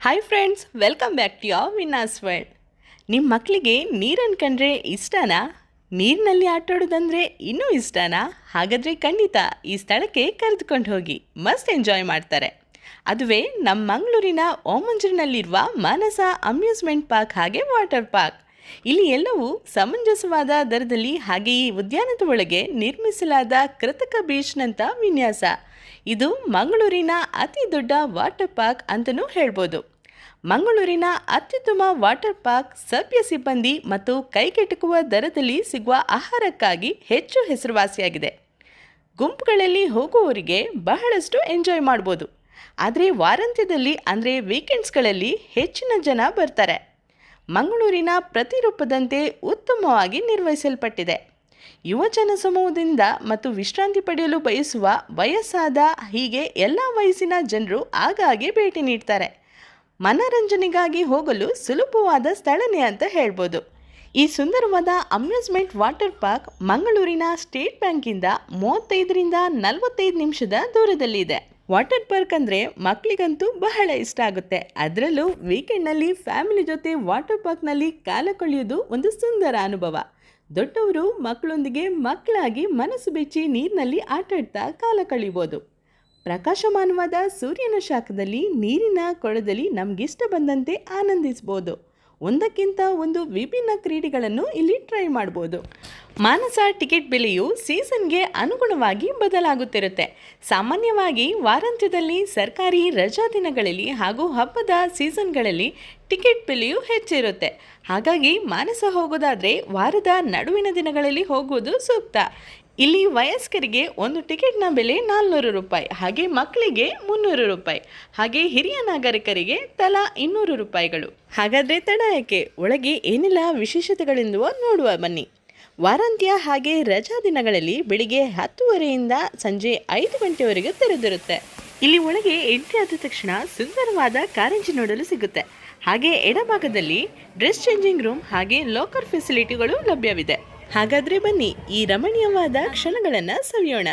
Hi friends, welcome back to your Vinnas world. ನಿಮ್ಮ ಮಕ್ಕಳಿಗೆ ನೀರನ್ನು ಕಂಡ್ರೆ ಇಷ್ಟನಾ? ನೀರಿನಲ್ಲಿ ಆಟಾಡೋದಂದರೆ ಇನ್ನೂ ಇಷ್ಟನಾ? ಹಾಗಾದರೆ ಖಂಡಿತ ಈ ಸ್ಥಳಕ್ಕೆ ಕರೆದುಕೊಂಡು ಹೋಗಿ, ಮಸ್ಟ್ ಎಂಜಾಯ್ ಮಾಡ್ತಾರೆ. ಅದುವೇ ನಮ್ಮ ಮಂಗಳೂರಿನ ಓಮಂಜೂರಿನಲ್ಲಿರುವ ಮಾನಸ ಅಮ್ಯೂಸ್ಮೆಂಟ್ ಪಾರ್ಕ್ ಹಾಗೆ ವಾಟರ್ ಪಾರ್ಕ್. ಇಲ್ಲಿ ಎಲ್ಲವೂ ಸಮಂಜಸವಾದ ದರದಲ್ಲಿ ಹಾಗೆ ಈ ಉದ್ಯಾನದ ಒಳಗೆ ನಿರ್ಮಿಸಲಾದ ಕೃತಕ ಬೀಚ್ನಂಥ ವಿನ್ಯಾಸ. ಇದು ಮಂಗಳೂರಿನ ಅತಿ ದೊಡ್ಡ ವಾಟರ್ ಪಾರ್ಕ್ ಅಂತಲೂ ಹೇಳ್ಬೋದು. ಮಂಗಳೂರಿನ ಅತ್ಯುತ್ತಮ ವಾಟರ್ ಪಾರ್ಕ್ ಸಭ್ಯ ಸಿಬ್ಬಂದಿ ಮತ್ತು ಕೈಗೆಟುಕುವ ದರದಲ್ಲಿ ಸಿಗುವ ಆಹಾರಕ್ಕಾಗಿ ಹೆಚ್ಚು ಹೆಸರುವಾಸಿಯಾಗಿದೆ. ಗುಂಪುಗಳಲ್ಲಿ ಹೋಗುವವರಿಗೆ ಬಹಳಷ್ಟು ಎಂಜಾಯ್ ಮಾಡ್ಬೋದು. ಆದರೆ ವಾರಾಂತ್ಯದಲ್ಲಿ ಅಂದರೆ ವೀಕೆಂಡ್ಸ್ಗಳಲ್ಲಿ ಹೆಚ್ಚಿನ ಜನ ಬರ್ತಾರೆ. ಮಂಗಳೂರಿನ ಪ್ರತಿರೂಪದಂತೆ ಉತ್ತಮವಾಗಿ ನಿರ್ವಹಿಸಲ್ಪಟ್ಟಿದೆ. ಯುವಜನ ಸಮೂಹದಿಂದ ಮತ್ತು ವಿಶ್ರಾಂತಿ ಪಡೆಯಲು ಬಯಸುವ ವಯಸ್ಸಾದ ಹೀಗೆ ಎಲ್ಲ ವಯಸ್ಸಿನ ಜನರು ಆಗಾಗ್ಗೆ ಭೇಟಿ ನೀಡ್ತಾರೆ. ಮನರಂಜನೆಗಾಗಿ ಹೋಗಲು ಸುಲಭವಾದ ಸ್ಥಳನೇ ಅಂತ ಹೇಳ್ಬೋದು. ಈ ಸುಂದರವಾದ ಅಮ್ಯೂಸ್ಮೆಂಟ್ ವಾಟರ್ ಪಾರ್ಕ್ ಮಂಗಳೂರಿನ ಸ್ಟೇಟ್ ಬ್ಯಾಂಕಿಂದ 35ರಿಂದ 45 ನಿಮಿಷದ ದೂರದಲ್ಲಿದೆ. ವಾಟರ್ ಪಾರ್ಕ್ ಅಂದರೆ ಮಕ್ಕಳಿಗಂತೂ ಬಹಳ ಇಷ್ಟ ಆಗುತ್ತೆ. ಅದರಲ್ಲೂ ವೀಕೆಂಡ್ನಲ್ಲಿ ಫ್ಯಾಮಿಲಿ ಜೊತೆ ವಾಟರ್ ಪಾರ್ಕ್ನಲ್ಲಿ ಕಾಲ ಕಳೆಯೋದು ಒಂದು ಸುಂದರ ಅನುಭವ. ದೊಡ್ಡವರು ಮಕ್ಕಳೊಂದಿಗೆ ಮಕ್ಕಳಾಗಿ ಮನಸ್ಸು ಬೆಚ್ಚಿ ನೀರಿನಲ್ಲಿ ಆಟಾಡ್ತಾ ಕಾಲ ಕಳೆಯಬಹುದು. ಪ್ರಕಾಶಮಾನವಾದ ಸೂರ್ಯನ ಶಾಖದಲ್ಲಿ ನೀರಿನ ಕೊಳದಲ್ಲಿ ನಮಗಿಷ್ಟ ಬಂದಂತೆ ಆನಂದಿಸ್ಬೋದು. ಒಂದಕ್ಕಿಂತ ಒಂದು ವಿಭಿನ್ನ ಕ್ರೀಡೆಗಳನ್ನು ಇಲ್ಲಿ ಟ್ರೈ ಮಾಡ್ಬೋದು. ಮಾನಸ ಟಿಕೆಟ್ ಬೆಲೆಯು ಸೀಸನ್ಗೆ ಅನುಗುಣವಾಗಿ ಬದಲಾಗುತ್ತಿರುತ್ತೆ. ಸಾಮಾನ್ಯವಾಗಿ ವಾರಾಂತ್ಯದಲ್ಲಿ, ಸರ್ಕಾರಿ ರಜಾ ದಿನಗಳಲ್ಲಿ ಹಾಗೂ ಹಬ್ಬದ ಸೀಸನ್ಗಳಲ್ಲಿ ಟಿಕೆಟ್ ಬೆಲೆಯು ಹೆಚ್ಚಿರುತ್ತೆ. ಹಾಗಾಗಿ ಮಾನಸ ಹೋಗೋದಾದರೆ ವಾರದ ನಡುವಿನ ದಿನಗಳಲ್ಲಿ ಹೋಗುವುದು ಸೂಕ್ತ. ಇಲ್ಲಿ ವಯಸ್ಕರಿಗೆ ಒಂದು ಟಿಕೆಟ್ನ ಬೆಲೆ 400 ರೂಪಾಯಿ, ಹಾಗೆ ಮಕ್ಕಳಿಗೆ 300 ರೂಪಾಯಿ, ಹಾಗೆ ಹಿರಿಯ ನಾಗರಿಕರಿಗೆ ತಲಾ 200 ರೂಪಾಯಿಗಳು. ಹಾಗಾದರೆ ತಡ ಯಾಕೆ, ಒಳಗೆ ಏನೆಲ್ಲ ವಿಶೇಷತೆಗಳೆಂದುವ ನೋಡುವ ಬನ್ನಿ. ವಾರಾಂತ್ಯ ಹಾಗೆ ರಜಾ ದಿನಗಳಲ್ಲಿ ಬೆಳಿಗ್ಗೆ 10:30ರಿಂದ ಸಂಜೆ 5 ಗಂಟೆವರೆಗೆ ತೆರೆದಿರುತ್ತೆ. ಇಲ್ಲಿ ಒಳಗೆ ಎಂಟ್ರಿ ಆದ ತಕ್ಷಣ ಸುಂದರವಾದ ಕಾರಂಜಿ ನೋಡಲು ಸಿಗುತ್ತೆ. ಹಾಗೆ ಎಡಭಾಗದಲ್ಲಿ ಡ್ರೆಸ್ ಚೇಂಜಿಂಗ್ ರೂಮ್ ಹಾಗೆ ಲಾಕರ್ ಫೆಸಿಲಿಟಿಗಳು ಲಭ್ಯವಿದೆ. ಹಾಗಾದರೆ ಬನ್ನಿ ಈ ರಮಣೀಯವಾದ ಕ್ಷಣಗಳನ್ನು ಸವಿಯೋಣ.